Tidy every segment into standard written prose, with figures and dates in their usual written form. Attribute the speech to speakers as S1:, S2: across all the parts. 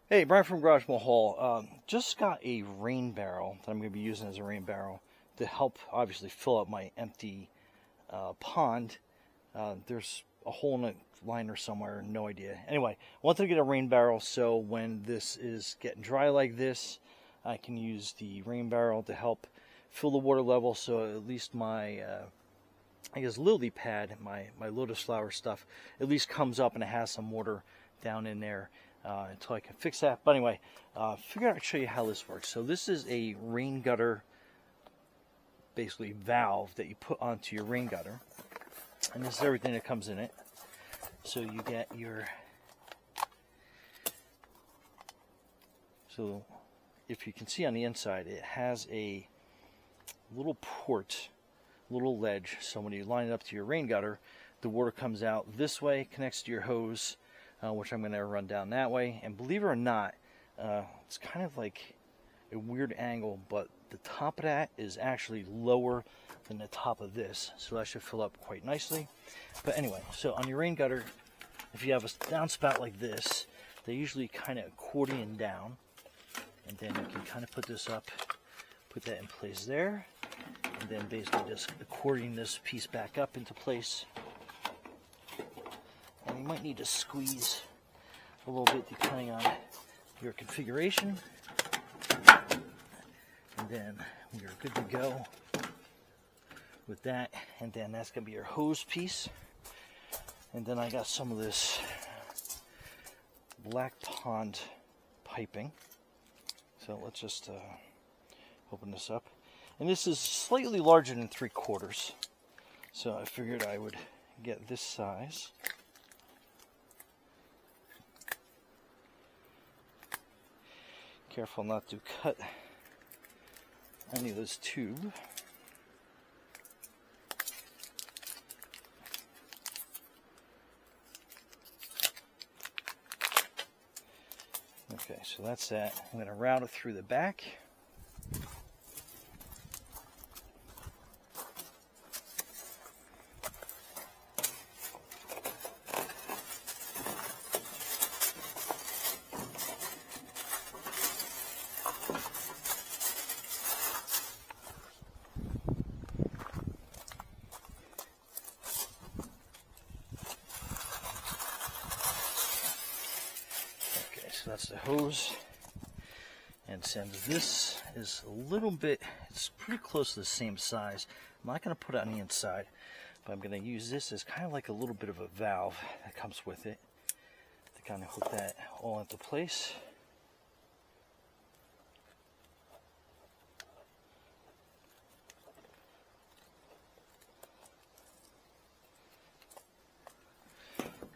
S1: Hey, Brian from Garage Mahal. Just got a rain barrel that I'm going to be using as a rain barrel to help obviously fill up my empty pond. There's a hole in the liner somewhere, no idea. Anyway, I wanted to get a rain barrel so when this is getting dry like this, I can use the rain barrel to help fill the water level so at least my I guess lily pad, my lotus flower stuff, at least comes up and it has some water down in there. Until I can fix that. But anyway, figure out to show you how this works. So this is a rain gutter, basically valve that you put onto your rain gutter, and this is everything that comes in it. So you get your, so if you can see on the inside, it has a little port, little ledge. So when you line it up to your rain gutter, the water comes out this way, connects to your hose. Which I'm going to run down that way. And believe it or not, it's kind of like a weird angle, but the top of that is actually lower than the top of this. So that should fill up quite nicely. But anyway, so on your rain gutter, if you have a downspout like this, they usually kind of accordion down. And then you can kind of put this up, put that in place there. And then basically just accordion this piece back up into place. And you might need to squeeze a little bit depending on your configuration. And then you're good to go with that. And then that's going to be your hose piece. And then I got some of this black pond piping. So let's just open this up. And this is slightly larger than 3/4. So I figured I would get this size. Careful not to cut any of this tube. Okay, so that's that. I'm going to route it through the back. So that's the hose, and since this is a little bit, it's pretty close to the same size, I'm not going to put it on the inside, but I'm going to use this as kind of like a little bit of a valve that comes with it to kind of hook that all into place.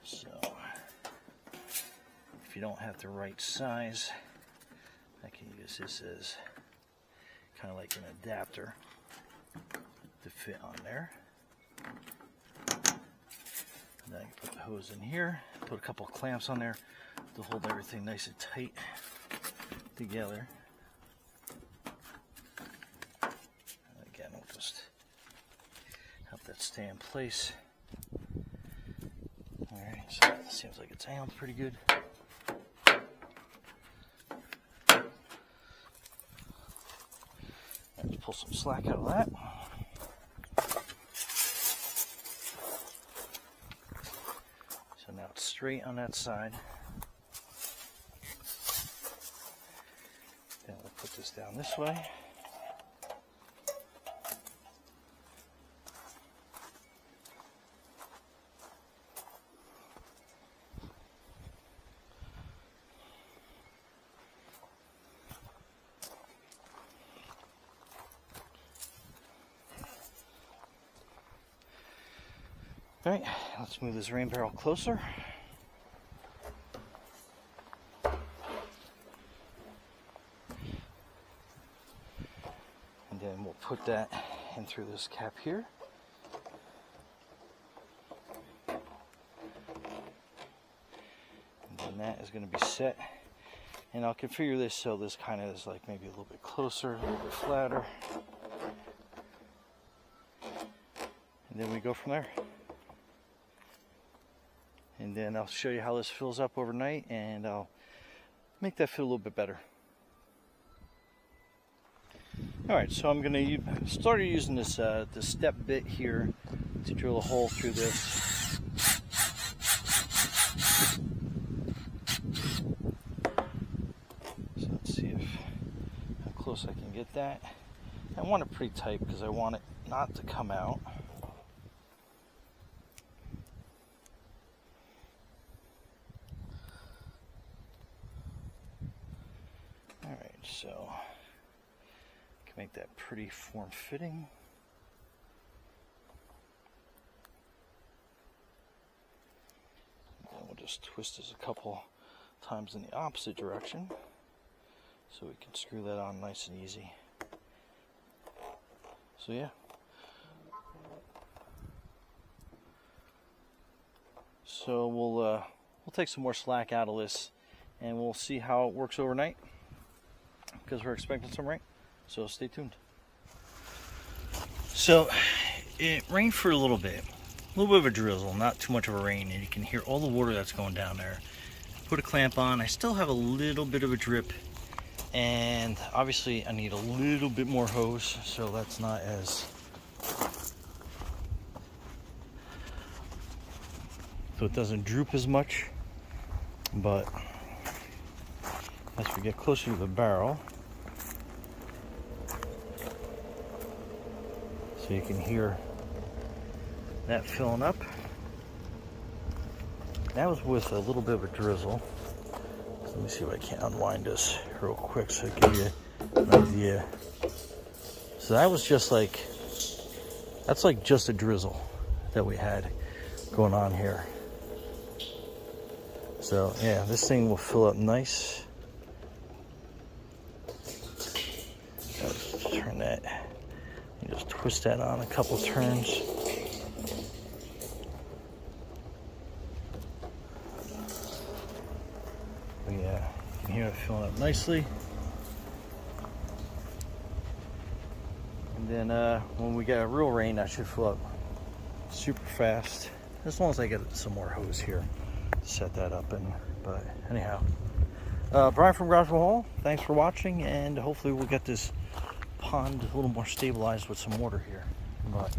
S1: So if you don't have the right size, I can use this as kind of like an adapter to fit on there. And then I can put the hose in here, put a couple of clamps on there to hold everything nice and tight together. And again, we'll just help that stay in place. Alright, so it seems like it's angled pretty good. Pull some slack out of that. So now it's straight on that side. Then we'll put this down this way. All right, let's move this rain barrel closer. And then we'll put that in through this cap here. And then that is going to be set. And I'll configure this so this kind of is like maybe a little bit closer, a little bit flatter. And then we go from there. And then I'll show you how this fills up overnight, and I'll make that feel a little bit better. All right, so I'm gonna start using this this step bit here to drill a hole through this. So let's see how close I can get that. I want it pretty tight because I want it not to come out. All right, so I can make that pretty form-fitting. And we'll just twist this a couple times in the opposite direction so we can screw that on nice and easy. So yeah. So we'll take some more slack out of this and we'll see how it works overnight because we're expecting some rain. So stay tuned. So it rained for a little bit of a drizzle, not too much of a rain, and you can hear all the water that's going down there. Put a clamp on. I still have a little bit of a drip, and obviously I need a little bit more hose so that's not as so it doesn't droop as much. But as we get closer to the barrel, so you can hear that filling up. That was with a little bit of a drizzle. So let me see if I can unwind this real quick so I can give you an idea. So that was just like, that's like just a drizzle that we had going on here. So yeah, this thing will fill up nice. Let's turn that, you just twist that on a couple turns. But yeah, you can hear it filling up nicely. And then when we get a real rain, that should fill up super fast. As long as I get some more hose here to set that up. But anyhow, Brian from Garage Hall, thanks for watching, and hopefully we'll get this pond a little more stabilized with some water here. But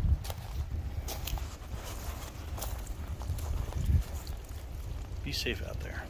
S1: be safe out there.